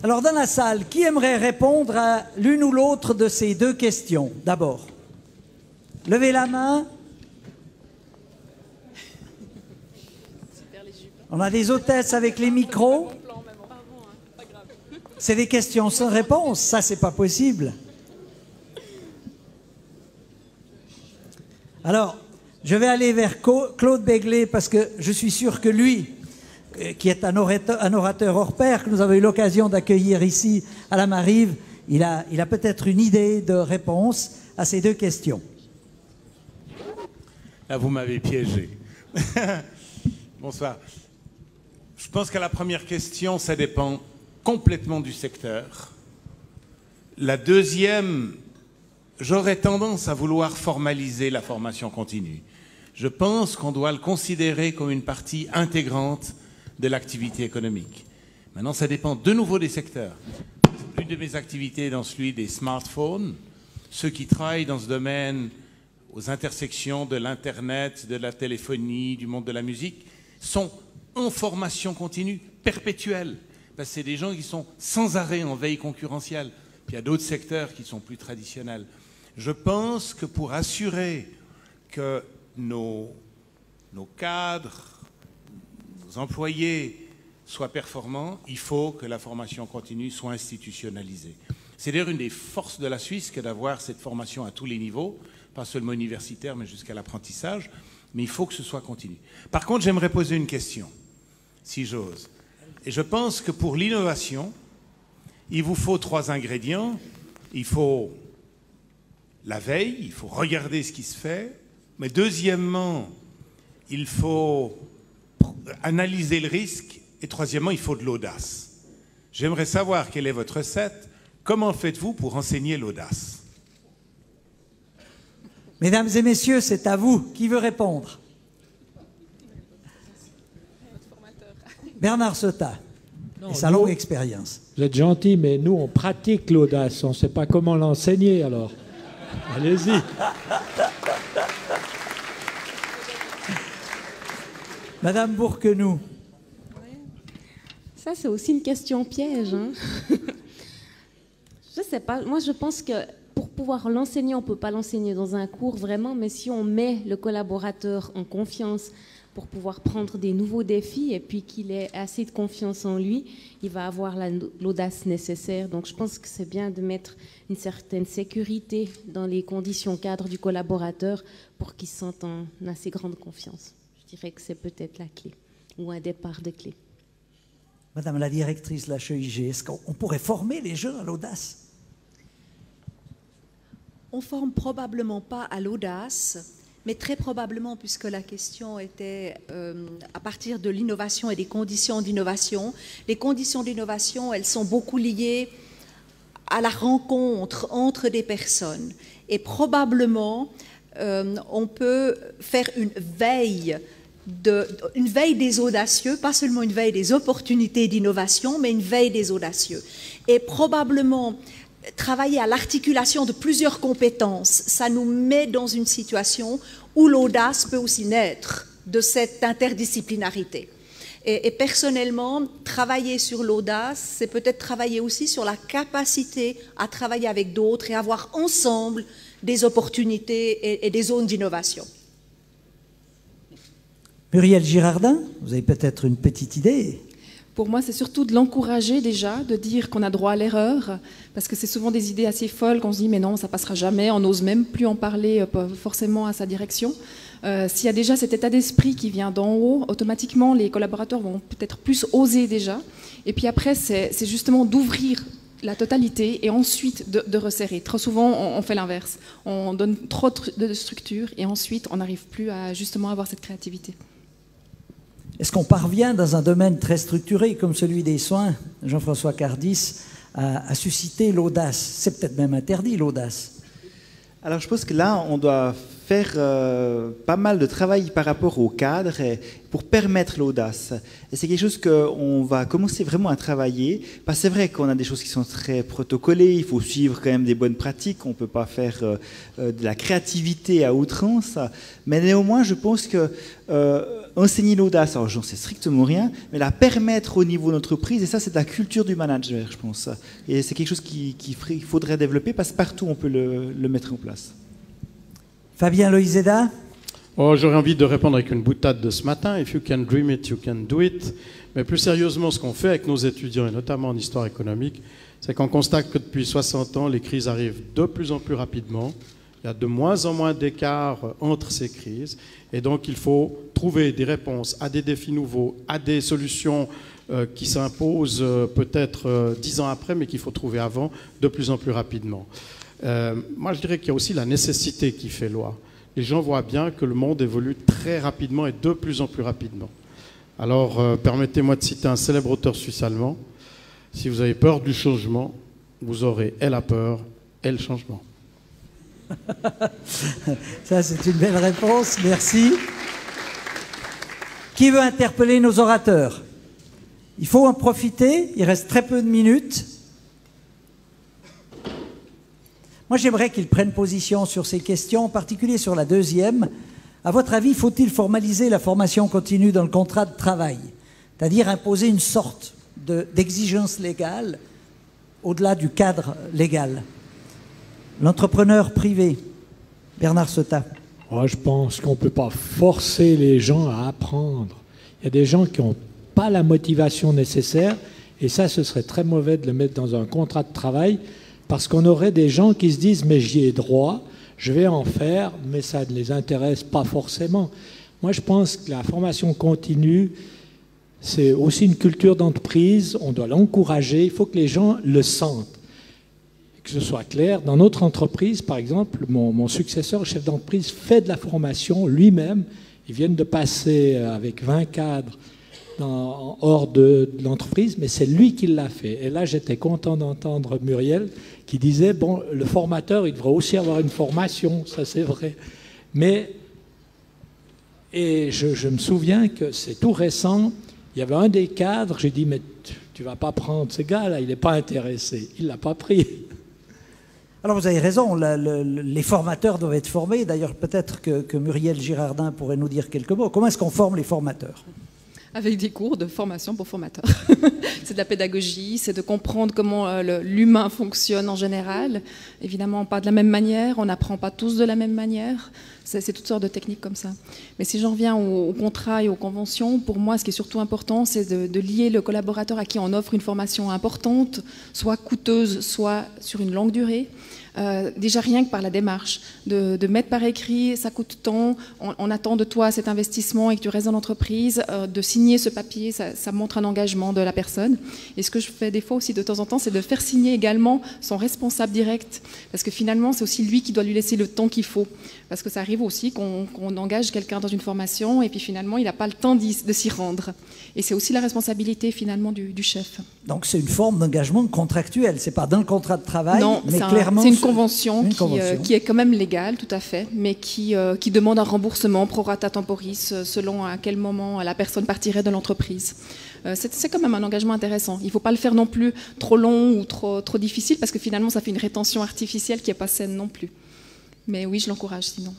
Alors, dans la salle, qui aimerait répondre à l'une ou l'autre de ces deux questions? D'abord, levez la main. On a des hôtesses avec les micros. C'est des questions sans réponse. Ça, c'est pas possible. Alors, je vais aller vers Claude Begley parce que je suis sûr que lui, qui est un orateur hors pair, que nous avons eu l'occasion d'accueillir ici à la Marive, il a peut-être une idée de réponse à ces deux questions. Là, vous m'avez piégé. Bonsoir. Je pense qu'à la première question, ça dépend complètement du secteur. La deuxième, j'aurais tendance à vouloir formaliser la formation continue. Je pense qu'on doit le considérer comme une partie intégrante de l'activité économique. Maintenant, ça dépend de nouveau des secteurs. Une de mes activités est dans celui des smartphones. Ceux qui travaillent dans ce domaine, aux intersections de l'Internet, de la téléphonie, du monde de la musique, sont en formation continue perpétuelle. Parce que c'est des gens qui sont sans arrêt en veille concurrentielle. Puis il y a d'autres secteurs qui sont plus traditionnels. Je pense que pour assurer que nos cadres, nos employés soient performants, il faut que la formation continue soit institutionnalisée. C'est d'ailleurs une des forces de la Suisse que d'avoir cette formation à tous les niveaux, pas seulement universitaire, mais jusqu'à l'apprentissage, mais il faut que ce soit continu. Par contre, j'aimerais poser une question, si j'ose. Et je pense que pour l'innovation, il vous faut 3 ingrédients. Il faut la veille, il faut regarder ce qui se fait, mais deuxièmement, il faut analyser le risque, et troisièmement, il faut de l'audace. J'aimerais savoir quelle est votre recette. Comment faites-vous pour enseigner l'audace? Mesdames et messieurs, c'est à vous. Qui veut répondre? Bernard Sota et sa longue expérience. Vous êtes gentil, mais nous, on pratique l'audace. On ne sait pas comment l'enseigner, alors. Allez-y. Madame Bourquenoux. Ça, c'est aussi une question piège. Hein. Je ne sais pas. Moi, je pense que pour pouvoir l'enseigner, on ne peut pas l'enseigner dans un cours vraiment, mais si on met le collaborateur en confiance pour pouvoir prendre des nouveaux défis et puis qu'il ait assez de confiance en lui, il va avoir l'audace nécessaire. Donc je pense que c'est bien de mettre une certaine sécurité dans les conditions cadres du collaborateur pour qu'il se sente en assez grande confiance. Je dirais que c'est peut-être la clé ou un départ de clé. Madame la directrice de la HEIG, est-ce qu'on pourrait former les jeunes à l'audace? On ne forme probablement pas à l'audace, mais très probablement, puisque la question était à partir de l'innovation et des conditions d'innovation. Les conditions d'innovation, elles sont beaucoup liées à la rencontre entre des personnes. Et probablement, on peut faire une veille des audacieux, pas seulement une veille des opportunités d'innovation, mais une veille des audacieux. Et probablement, travailler à l'articulation de plusieurs compétences, ça nous met dans une situation où l'audace peut aussi naître de cette interdisciplinarité. Et personnellement, travailler sur l'audace, c'est peut-être travailler aussi sur la capacité à travailler avec d'autres et avoir ensemble des opportunités et des zones d'innovation. Muriel Girardin, vous avez peut-être une petite idée? Pour moi, c'est surtout de l'encourager déjà, de dire qu'on a droit à l'erreur, parce que c'est souvent des idées assez folles qu'on se dit mais non, ça passera jamais, on n'ose même plus en parler forcément à sa direction. S'il y a déjà cet état d'esprit qui vient d'en haut, automatiquement les collaborateurs vont peut-être plus oser déjà. Et puis après, c'est justement d'ouvrir la totalité et ensuite de resserrer. Trop souvent, on fait l'inverse. On donne trop de structure et ensuite, on n'arrive plus à justement avoir cette créativité. Est-ce qu'on parvient dans un domaine très structuré comme celui des soins, Jean-François Cardis, à susciter l'audace? C'est peut-être même interdit, l'audace. Alors je pense que là, on doit faire pas mal de travail par rapport au cadre pour permettre l'audace. Et c'est quelque chose qu'on va commencer vraiment à travailler. Parce que c'est vrai qu'on a des choses qui sont très protocolées, il faut suivre quand même des bonnes pratiques, on ne peut pas faire de la créativité à outrance. Mais néanmoins, je pense que enseigner l'audace, alors j'en sais strictement rien, mais la permettre au niveau de l'entreprise, et ça c'est la culture du manager, je pense. Et c'est quelque chose qu'il faudrait développer parce que partout on peut le mettre en place. Fabien Loizeda. J'aurais envie de répondre avec une boutade de ce matin. If you can dream it, you can do it. Mais plus sérieusement, ce qu'on fait avec nos étudiants, et notamment en histoire économique, c'est qu'on constate que depuis 60 ans, les crises arrivent de plus en plus rapidement. Il y a de moins en moins d'écart entre ces crises. Et donc, il faut trouver des réponses à des défis nouveaux, à des solutions qui s'imposent peut-être 10 ans après, mais qu'il faut trouver avant, de plus en plus rapidement. Moi, je dirais qu'il y a aussi la nécessité qui fait loi. Les gens voient bien que le monde évolue très rapidement et de plus en plus rapidement. Alors, permettez-moi de citer un célèbre auteur suisse-allemand. Si vous avez peur du changement, vous aurez et la peur et le changement. Ça, c'est une belle réponse. Merci. Qui veut interpeller nos orateurs? Il faut en profiter. Il reste très peu de minutes. Moi, j'aimerais qu'ils prennent position sur ces questions, en particulier sur la deuxième. À votre avis, faut-il formaliser la formation continue dans le contrat de travail? C'est-à-dire imposer une sorte d'exigence légale au-delà du cadre légal. L'entrepreneur privé, Bernard Sota. Je pense qu'on ne peut pas forcer les gens à apprendre. Il y a des gens qui n'ont pas la motivation nécessaire, et ça, ce serait très mauvais de le mettre dans un contrat de travail, parce qu'on aurait des gens qui se disent « mais j'y ai droit, je vais en faire », mais ça ne les intéresse pas forcément. Moi, je pense que la formation continue, c'est aussi une culture d'entreprise, on doit l'encourager, il faut que les gens le sentent. Que ce soit clair, dans notre entreprise, par exemple, mon successeur, chef d'entreprise, fait de la formation lui-même. Ils viennent de passer avec 20 cadres hors de l'entreprise, mais c'est lui qui l'a fait. Et là, j'étais content d'entendre Muriel qui disait, bon, le formateur, il devrait aussi avoir une formation, ça c'est vrai. Mais, et je me souviens que c'est tout récent, il y avait un des cadres, j'ai dit, mais tu ne vas pas prendre ce gars-là, il n'est pas intéressé. Il ne l'a pas pris. Alors vous avez raison, les formateurs doivent être formés. D'ailleurs, peut-être que Muriel Girardin pourrait nous dire quelques mots. Comment est-ce qu'on forme les formateurs? Avec des cours de formation pour formateurs. C'est de la pédagogie, c'est de comprendre comment l'humain fonctionne en général. Évidemment, pas de la même manière, on n'apprend pas tous de la même manière. C'est toutes sortes de techniques comme ça. Mais si j'en reviens aux contrats et aux conventions, pour moi, ce qui est surtout important, c'est de lier le collaborateur à qui on offre une formation importante, soit coûteuse, soit sur une longue durée. Déjà rien que par la démarche, de mettre par écrit, ça coûte tant, on attend de toi cet investissement et que tu restes dans l'entreprise, de signer ce papier, ça montre un engagement de la personne. Et ce que je fais des fois aussi de temps en temps, c'est de faire signer également son responsable direct, parce que finalement c'est aussi lui qui doit lui laisser le temps qu'il faut. Parce que ça arrive aussi qu'on engage quelqu'un dans une formation et puis finalement il n'a pas le temps de s'y rendre. Et c'est aussi la responsabilité finalement du chef. Donc c'est une forme d'engagement contractuel, c'est pas dans le contrat de travail, non, mais clairement... c'est une convention qui est quand même légale, tout à fait, mais qui demande un remboursement pro rata temporis selon à quel moment la personne partirait de l'entreprise. C'est quand même un engagement intéressant. Il ne faut pas le faire non plus trop long ou trop difficile parce que finalement ça fait une rétention artificielle qui n'est pas saine non plus. Mais oui, je l'encourage sinon.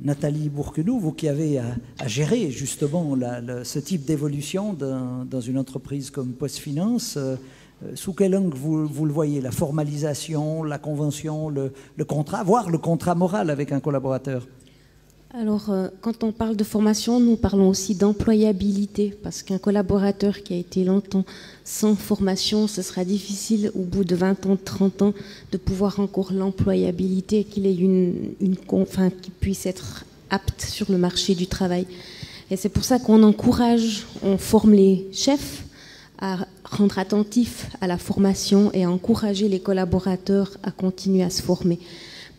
Nathalie Bourquenou, vous qui avez à gérer justement ce type d'évolution dans une entreprise comme PostFinance, sous quel angle vous le voyez? La formalisation, la convention, le contrat, voire le contrat moral avec un collaborateur? Alors, quand on parle de formation, nous parlons aussi d'employabilité, parce qu'un collaborateur qui a été longtemps sans formation, ce sera difficile au bout de 20 ans, 30 ans, de pouvoir encore l'employabilité, qu'il ait qu'il puisse être apte sur le marché du travail. Et c'est pour ça qu'on encourage, on forme les chefs à rendre attentifs à la formation et à encourager les collaborateurs à continuer à se former.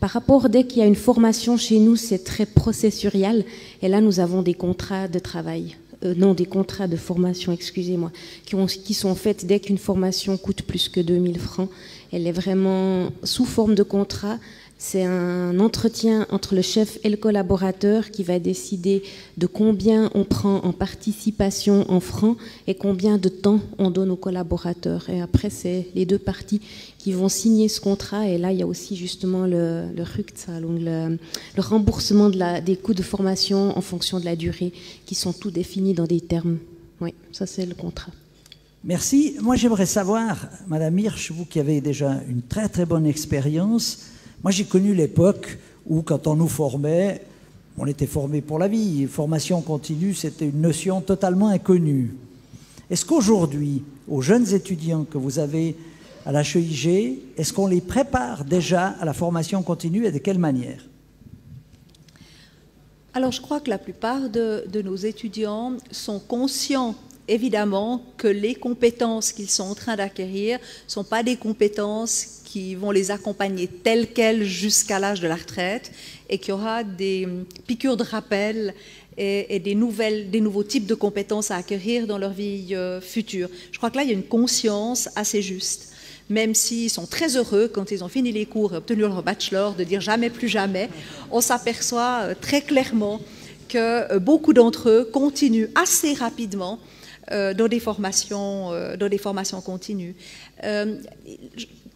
Par rapport, dès qu'il y a une formation chez nous, c'est très processurial. Et là, nous avons des contrats de travail, des contrats de formation, excusez-moi, qui sont faits dès qu'une formation coûte plus que 2000 francs. Elle est vraiment sous forme de contrat. C'est un entretien entre le chef et le collaborateur qui va décider de combien on prend en participation en francs et combien de temps on donne aux collaborateurs. Et après, c'est les deux parties qui vont signer ce contrat. Et là, il y a aussi justement le Rückzahlung, le remboursement des coûts de formation en fonction de la durée, qui sont tout définis dans des termes. Oui, ça c'est le contrat. Merci. Moi, j'aimerais savoir, Madame Hirsch, vous qui avez déjà une très très bonne expérience, moi j'ai connu l'époque où quand on nous formait, on était formé pour la vie. Formation continue, c'était une notion totalement inconnue. Est-ce qu'aujourd'hui, aux jeunes étudiants que vous avez à l'HEIG, est-ce qu'on les prépare déjà à la formation continue et de quelle manière? Alors, je crois que la plupart de nos étudiants sont conscients, évidemment, que les compétences qu'ils sont en train d'acquérir ne sont pas des compétences qui vont les accompagner telles quelles jusqu'à l'âge de la retraite et qu'il y aura des piqûres de rappel et des nouveaux types de compétences à acquérir dans leur vie future. Je crois que là, il y a une conscience assez juste. Même s'ils sont très heureux quand ils ont fini les cours et obtenu leur bachelor, de dire jamais plus jamais, on s'aperçoit très clairement que beaucoup d'entre eux continuent assez rapidement dans des formations continues.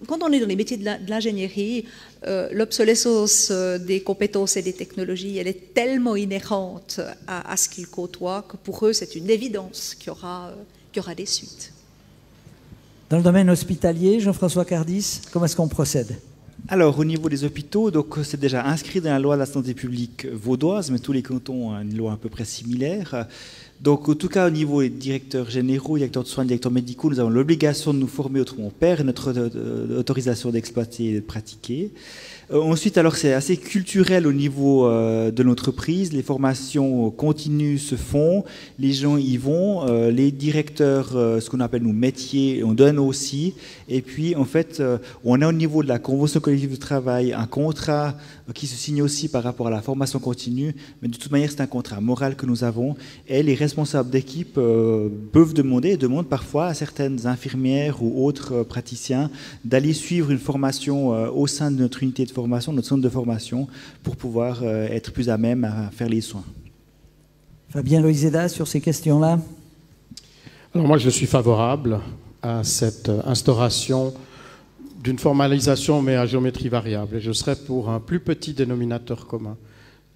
Quand on est dans les métiers de l'ingénierie, l'obsolescence des compétences et des technologies, elle est tellement inhérente à ce qu'ils côtoient que pour eux, c'est une évidence qu'il y aura des suites. Dans le domaine hospitalier, Jean-François Cardis, comment est-ce qu'on procède? Alors, au niveau des hôpitaux, donc c'est déjà inscrit dans la loi de la santé publique vaudoise, mais tous les cantons ont une loi à peu près similaire. Donc, en tout cas, au niveau des directeurs généraux, directeurs de soins, directeurs médicaux, nous avons l'obligation de nous former, autrement on perd notre autorisation d'exploiter et de pratiquer. Ensuite, alors c'est assez culturel au niveau de l'entreprise. Les formations continues se font, les gens y vont, les directeurs, ce qu'on appelle nous métiers, on donne aussi. Et puis, en fait, on a au niveau de la convention collective de travail un contrat qui se signe aussi par rapport à la formation continue. Mais de toute manière, c'est un contrat moral que nous avons. Et les responsables d'équipe peuvent demander, et demandent parfois à certaines infirmières ou autres praticiens d'aller suivre une formation au sein de notre unité de formation, notre centre de formation, pour pouvoir être plus à même à faire les soins. Fabien Loizeda, sur ces questions-là? Alors moi, je suis favorable à cette instauration d'une formalisation, mais à géométrie variable. Et je serais pour un plus petit dénominateur commun.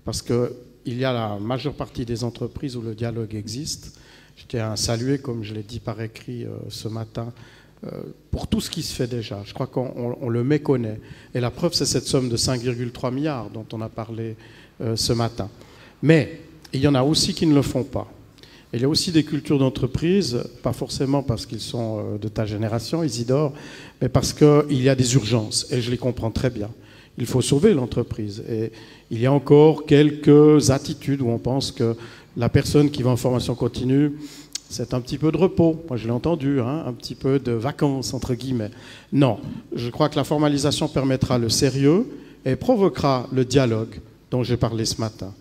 Parce qu'il y a la majeure partie des entreprises où le dialogue existe. Je tiens à saluer, comme je l'ai dit par écrit ce matin, pour tout ce qui se fait déjà. Je crois qu'on le méconnaît. Et la preuve, c'est cette somme de 5,3 milliards dont on a parlé ce matin. Mais il y en a aussi qui ne le font pas. Et il y a aussi des cultures d'entreprise, pas forcément parce qu'ils sont de ta génération, Isidore, mais parce qu'il y a des urgences. Et je les comprends très bien. Il faut sauver l'entreprise. Et il y a encore quelques attitudes où on pense que la personne qui va en formation continue, c'est un petit peu de repos. Moi, je l'ai entendu, hein, un petit peu de vacances, entre guillemets. Non, je crois que la formalisation permettra le sérieux et provoquera le dialogue dont j'ai parlé ce matin,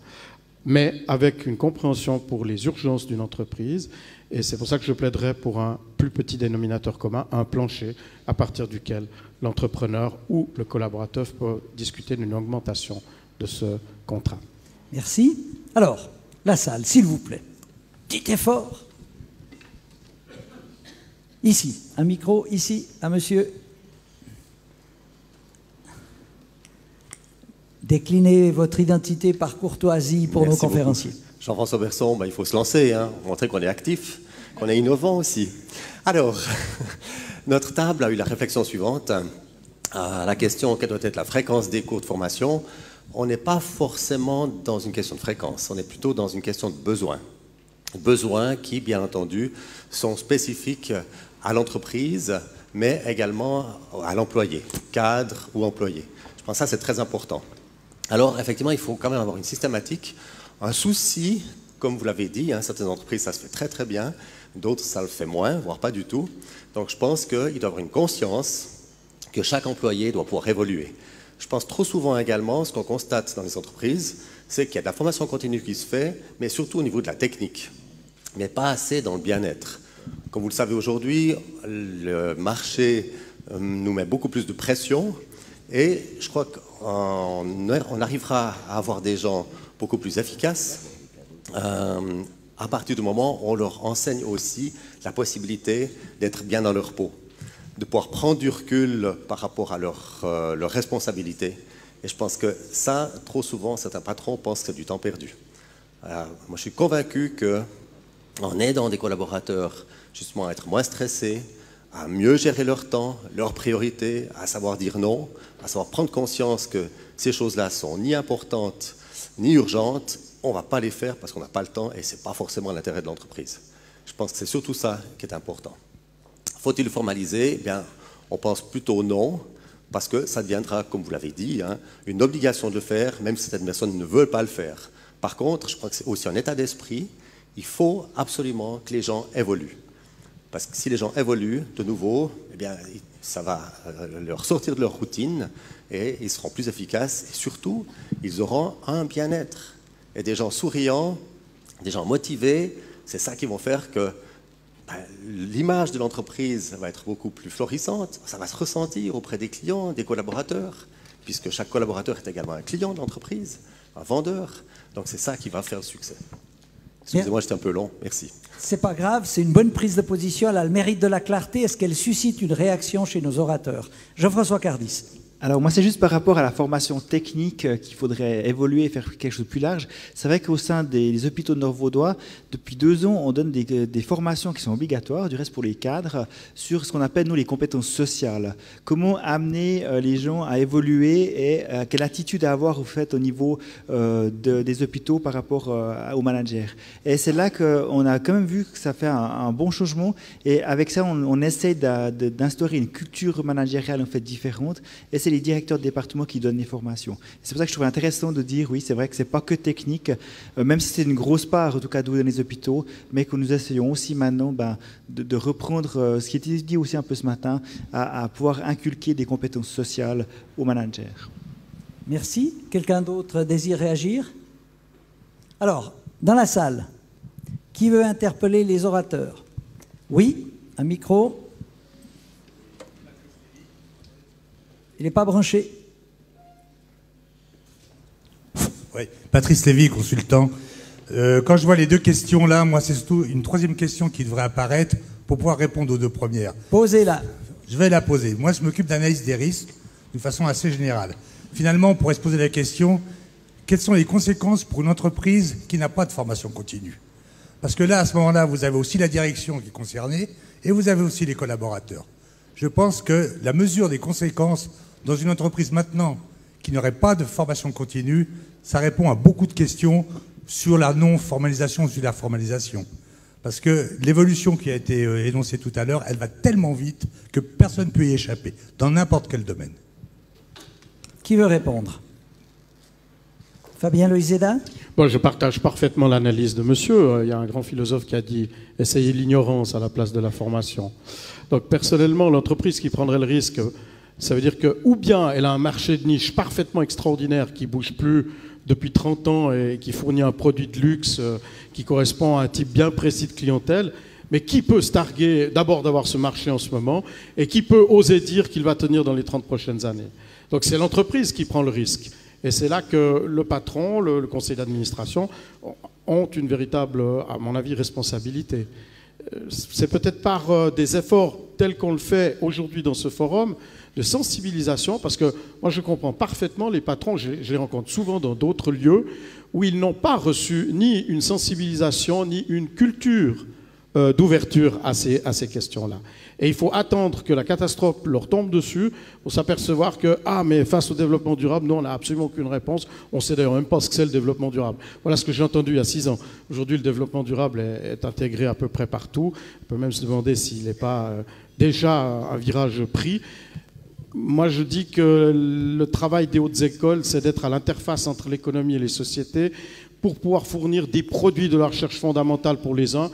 mais avec une compréhension pour les urgences d'une entreprise. Et c'est pour ça que je plaiderais pour un plus petit dénominateur commun, un plancher à partir duquel l'entrepreneur ou le collaborateur peut discuter d'une augmentation de ce contrat. Merci. Alors, la salle, s'il vous plaît. Petit effort. Ici, un micro, ici, à monsieur. Déclinez votre identité par courtoisie pour nos conférenciers. Jean-François Berson, il faut se lancer, hein, montrer qu'on est actif, qu'on est innovant aussi. Alors, notre table a eu la réflexion suivante. À la question quelle doit être la fréquence des cours de formation, on n'est pas forcément dans une question de fréquence, on est plutôt dans une question de besoin. Besoins qui, bien entendu, sont spécifiques à l'entreprise, mais également à l'employé, cadre ou employé. Je pense que ça, c'est très important. Alors, effectivement, il faut quand même avoir une systématique, un souci, comme vous l'avez dit, hein, certaines entreprises, ça se fait très très bien, d'autres, ça le fait moins, voire pas du tout. Donc, je pense qu'il doit y avoir une conscience que chaque employé doit pouvoir évoluer. Je pense trop souvent également, ce qu'on constate dans les entreprises, c'est qu'il y a de la formation continue qui se fait, mais surtout au niveau de la technique, mais pas assez dans le bien-être. Comme vous le savez aujourd'hui, le marché nous met beaucoup plus de pression, et je crois on arrivera à avoir des gens beaucoup plus efficaces à partir du moment où on leur enseigne aussi la possibilité d'être bien dans leur peau, de pouvoir prendre du recul par rapport à leurs responsabilités. Et je pense que ça, trop souvent, certains patrons pensent que c'est du temps perdu. Moi, je suis convaincu qu'en aidant des collaborateurs justement à être moins stressés, à mieux gérer leur temps, leurs priorités, à savoir dire non, à savoir prendre conscience que ces choses-là sont ni importantes ni urgentes, on ne va pas les faire parce qu'on n'a pas le temps et ce n'est pas forcément l'intérêt de l'entreprise. Je pense que c'est surtout ça qui est important. Faut-il le formaliser? Eh bien, on pense plutôt non, parce que ça deviendra, comme vous l'avez dit, une obligation de le faire, même si certaines personnes ne veulent pas le faire. Par contre, je crois que c'est aussi un état d'esprit. Il faut absolument que les gens évoluent. Parce que si les gens évoluent de nouveau, eh bien, ça va leur sortir de leur routine et ils seront plus efficaces. Et surtout, ils auront un bien-être. Et des gens souriants, des gens motivés, c'est ça qui vont faire que l'image de l'entreprise va être beaucoup plus florissante. Ça va se ressentir auprès des clients, des collaborateurs, puisque chaque collaborateur est également un client de l'entreprise, un vendeur. Donc c'est ça qui va faire le succès. Excusez-moi, j'étais un peu long. Merci. C'est pas grave, c'est une bonne prise de position. Elle a le mérite de la clarté. Est-ce qu'elle suscite une réaction chez nos orateurs? Jean-François Cardis. Alors moi, c'est juste par rapport à la formation technique qu'il faudrait évoluer et faire quelque chose de plus large. C'est vrai qu'au sein des hôpitaux nord-vaudois, depuis 2 ans, on donne des formations qui sont obligatoires, du reste pour les cadres, sur ce qu'on appelle, nous, les compétences sociales. Comment amener les gens à évoluer et quelle attitude à avoir, au fait, au niveau des hôpitaux par rapport aux managers. Et c'est là qu'on a quand même vu que ça fait un bon changement. Et avec ça, on essaie d'instaurer une culture managériale, en fait, différente. Et c'est les directeurs de département qui donnent les formations. C'est pour ça que je trouve intéressant de dire, oui, c'est vrai que ce n'est pas que technique, même si c'est une grosse part, en tout cas, dans les hôpitaux, mais que nous essayons aussi maintenant de reprendre ce qui était dit aussi un peu ce matin, à pouvoir inculquer des compétences sociales aux managers. Merci. Quelqu'un d'autre désire réagir? Alors, dans la salle, qui veut interpeller les orateurs? Oui, un micro. Il n'est pas branché. Oui, Patrice Lévy, consultant. Quand je vois les 2 questions là, moi c'est surtout une 3e question qui devrait apparaître pour pouvoir répondre aux 2 premières. Posez-la. Je vais la poser. Moi je m'occupe d'analyse des risques de façon assez générale. Finalement, on pourrait se poser la question, quelles sont les conséquences pour une entreprise qui n'a pas de formation continue? Parce que là, à ce moment-là, vous avez aussi la direction qui est concernée et vous avez aussi les collaborateurs. Je pense que la mesure des conséquences dans une entreprise maintenant qui n'aurait pas de formation continue, ça répond à beaucoup de questions sur la non-formalisation ou sur la formalisation. Parce que l'évolution qui a été énoncée tout à l'heure, elle va tellement vite que personne ne peut y échapper, dans n'importe quel domaine. Qui veut répondre? Fabien Loizeda? Bon, je partage parfaitement l'analyse de monsieur. Il y a un grand philosophe qui a dit « essayez l'ignorance à la place de la formation ». Donc personnellement, l'entreprise qui prendrait le risque, ça veut dire que ou bien elle a un marché de niche parfaitement extraordinaire qui ne bouge plus depuis 30 ans et qui fournit un produit de luxe qui correspond à un type bien précis de clientèle, mais qui peut se targuer d'abord d'avoir ce marché en ce moment et qui peut oser dire qu'il va tenir dans les 30 prochaines années. Donc c'est l'entreprise qui prend le risque. Et c'est là que le patron, le conseil d'administration ont une véritable, à mon avis, responsabilité. C'est peut-être par des efforts tels qu'on le fait aujourd'hui dans ce forum, de sensibilisation, parce que moi je comprends parfaitement les patrons, je les rencontre souvent dans d'autres lieux, où ils n'ont pas reçu ni une sensibilisation, ni une culture d'ouverture à ces questions-là. Et il faut attendre que la catastrophe leur tombe dessus pour s'apercevoir que, mais face au développement durable, nous, on n'a absolument aucune réponse. On ne sait d'ailleurs même pas ce que c'est le développement durable. Voilà ce que j'ai entendu il y a 6 ans. Aujourd'hui, le développement durable est intégré à peu près partout. On peut même se demander s'il n'est pas déjà un virage pris. Moi, je dis que le travail des hautes écoles, c'est d'être à l'interface entre l'économie et les sociétés pour pouvoir fournir des produits de la recherche fondamentale pour les uns,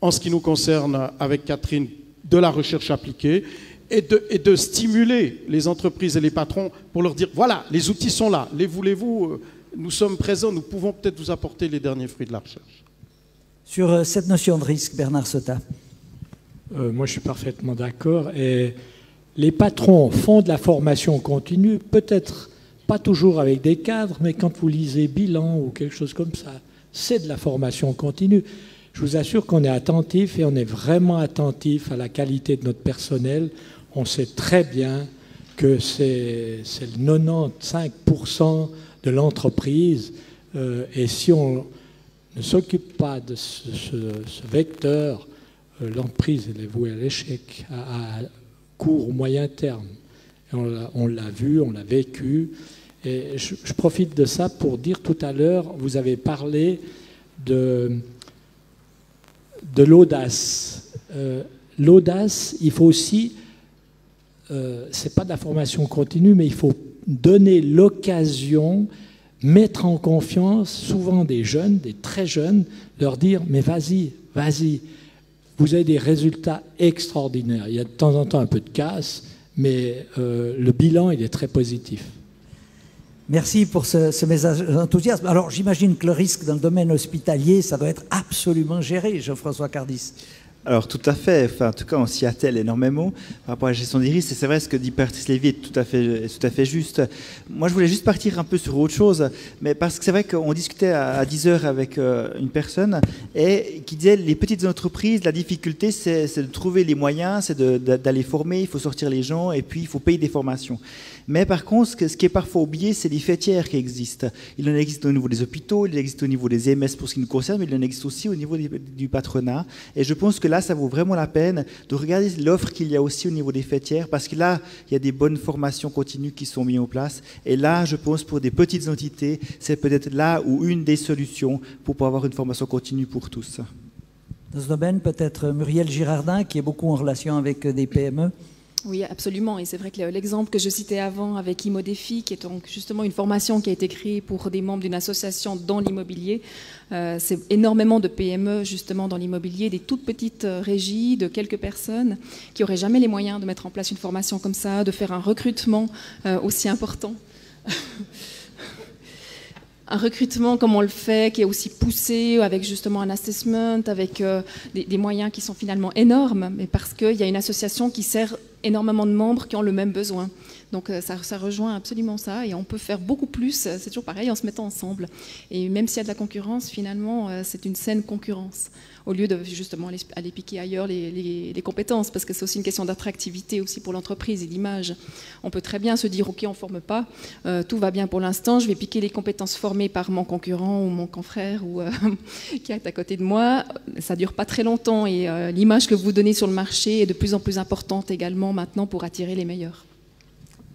en ce qui nous concerne, avec Catherine, de la recherche appliquée, et de stimuler les entreprises et les patrons pour leur dire, voilà, les outils sont là, les voulez-vous, nous sommes présents, nous pouvons peut-être vous apporter les derniers fruits de la recherche. Sur cette notion de risque, Bernard Sota. Moi, je suis parfaitement d'accord. Et les patrons font de la formation continue, peut-être pas toujours avec des cadres, mais quand vous lisez bilan ou quelque chose comme ça, c'est de la formation continue. Je vous assure qu'on est attentif et on est vraiment attentif à la qualité de notre personnel. On sait très bien que c'est le 95% de l'entreprise. Et si on ne s'occupe pas de ce vecteur, l'entreprise elle est vouée à l'échec à court ou moyen terme. Et on l'a vu, on l'a vécu. Et je profite de ça pour dire tout à l'heure, vous avez parlé de l'audace. L'audace, il faut aussi, c'est pas de la formation continue, mais il faut donner l'occasion, mettre en confiance souvent des jeunes, des très jeunes, leur dire mais vas-y, vous avez des résultats extraordinaires. Il y a de temps en temps un peu de casse, mais le bilan il est très positif. Merci pour ce message d'enthousiasme. Alors j'imagine que le risque dans le domaine hospitalier, ça doit être absolument géré, Jean-François Cardis. Alors tout à fait, enfin, en tout cas on s'y attelle énormément par rapport à la gestion des risques, et c'est vrai ce que dit Patrice Lévy est tout à fait juste. Moi je voulais juste partir un peu sur autre chose, mais parce que c'est vrai qu'on discutait à 10h avec une personne et qui disait les petites entreprises, la difficulté c'est de trouver les moyens, c'est d'aller former, il faut sortir les gens et puis il faut payer des formations. Mais par contre, ce qui est parfois oublié, c'est les fêtières qui existent. Il en existe au niveau des hôpitaux, il existe au niveau des EMS pour ce qui nous concerne, mais il en existe aussi au niveau du patronat. Et je pense que là, ça vaut vraiment la peine de regarder l'offre qu'il y a aussi au niveau des fêtières, parce que là, il y a des bonnes formations continues qui sont mises en place. Et là, je pense pour des petites entités, c'est peut-être là où une des solutions pour pouvoir avoir une formation continue pour tous. Dans ce domaine, peut-être Muriel Girardin, qui est beaucoup en relation avec des PME. Oui, absolument. Et c'est vrai que l'exemple que je citais avant avec IMODéfi, qui est donc justement une formation qui a été créée pour des membres d'une association dans l'immobilier, c'est énormément de PME justement dans l'immobilier, des toutes petites régies de quelques personnes qui n'auraient jamais les moyens de mettre en place une formation comme ça, de faire un recrutement aussi important. Un recrutement comme on le fait, qui est aussi poussé, avec justement un assessment, avec des moyens qui sont finalement énormes, mais parce qu'il y a une association qui sert énormément de membres qui ont le même besoin. Donc ça rejoint absolument ça, et on peut faire beaucoup plus, c'est toujours pareil, en se mettant ensemble. Et même s'il y a de la concurrence, finalement, c'est une saine concurrence, au lieu de justement aller piquer ailleurs les compétences, parce que c'est aussi une question d'attractivité aussi pour l'entreprise et d'image. On peut très bien se dire, ok, on ne forme pas, tout va bien pour l'instant, je vais piquer les compétences formées par mon concurrent ou mon confrère ou qui est à côté de moi. Ça ne dure pas très longtemps, et l'image que vous donnez sur le marché est de plus en plus importante également maintenant pour attirer les meilleurs.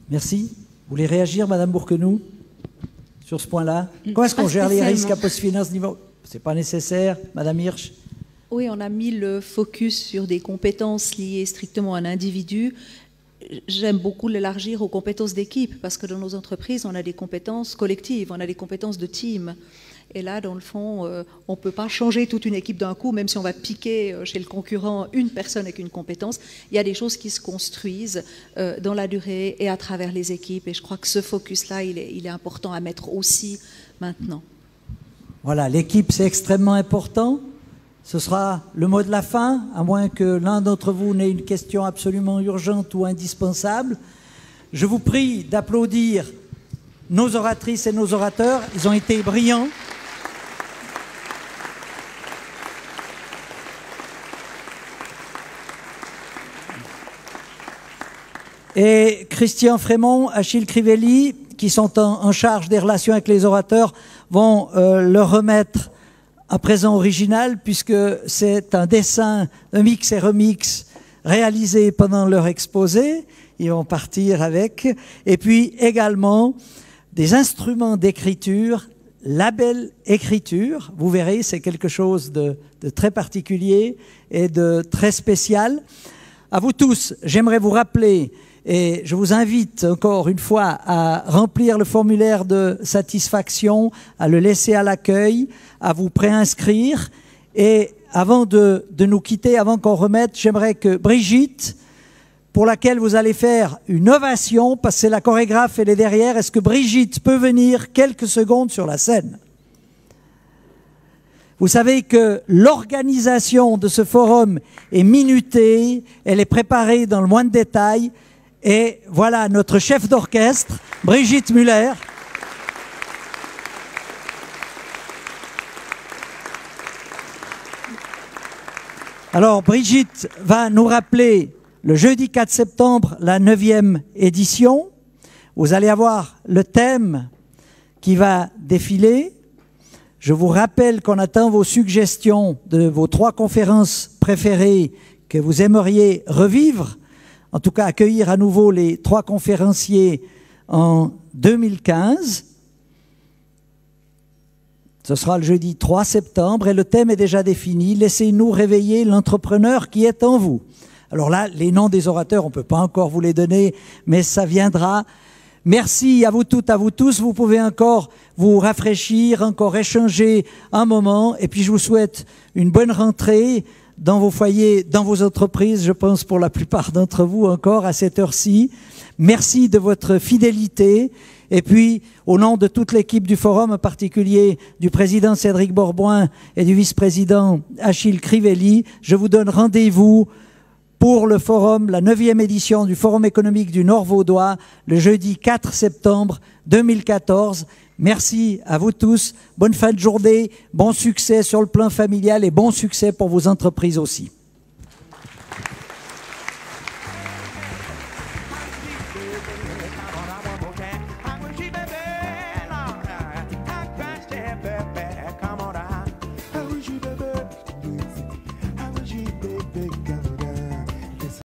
Merci. Vous voulez réagir, Madame Bourquenoux, sur ce point-là? Comment est-ce qu'on gère les risques à post-finance niveau? C'est pas nécessaire, Madame Hirsch? Oui, on a mis le focus sur des compétences liées strictement à un individu. J'aime beaucoup l'élargir aux compétences d'équipe, parce que dans nos entreprises, on a des compétences collectives, on a des compétences de team. Et là, dans le fond, on ne peut pas changer toute une équipe d'un coup, même si on va piquer chez le concurrent une personne avec une compétence. Il y a des choses qui se construisent dans la durée et à travers les équipes. Et je crois que ce focus-là, il est important à mettre aussi maintenant. Voilà, l'équipe, c'est extrêmement important. Ce sera le mot de la fin, à moins que l'un d'entre vous n'ait une question absolument urgente ou indispensable. Je vous prie d'applaudir nos oratrices et nos orateurs. Ils ont été brillants. Et Christian Frémont, Achille Crivelli, qui sont en charge des relations avec les orateurs, vont leur remettre un présent original, puisque c'est un dessin, un mix et remix réalisé pendant leur exposé. Ils vont partir avec. Et puis également des instruments d'écriture, label écriture. Vous verrez, c'est quelque chose de très particulier et de très spécial. À vous tous, j'aimerais vous rappeler, et je vous invite encore une fois à remplir le formulaire de satisfaction, à le laisser à l'accueil, à vous préinscrire. Et avant de nous quitter, avant qu'on remette, j'aimerais que Brigitte, pour laquelle vous allez faire une ovation, parce que c'est la chorégraphe, elle est derrière, est-ce que Brigitte peut venir quelques secondes sur la scène? Vous savez que l'organisation de ce forum est minutée, elle est préparée dans le moindre détail, Et voilà notre chef d'orchestre, Brigitte Müller. Alors, Brigitte va nous rappeler le jeudi 4 septembre, la 9e édition. Vous allez avoir le thème qui va défiler. Je vous rappelle qu'on attend vos suggestions de vos 3 conférences préférées que vous aimeriez revivre. En tout cas, accueillir à nouveau les 3 conférenciers en 2015. Ce sera le jeudi 3 septembre et le thème est déjà défini. Laissez-nous réveiller l'entrepreneur qui est en vous. Alors là, les noms des orateurs, on ne peut pas encore vous les donner, mais ça viendra. Merci à vous toutes, à vous tous. Vous pouvez encore vous rafraîchir, encore échanger un moment. Et puis je vous souhaite une bonne rentrée dans vos foyers, dans vos entreprises, je pense pour la plupart d'entre vous encore à cette heure-ci. Merci de votre fidélité. Et puis, au nom de toute l'équipe du Forum, en particulier du président Cédric Borboin et du vice-président Achille Crivelli, je vous donne rendez-vous pour le Forum, la 9e édition du Forum économique du Nord-Vaudois, le jeudi 4 septembre 2014. Merci à vous tous. Bonne fin de journée, bon succès sur le plan familial et bon succès pour vos entreprises aussi.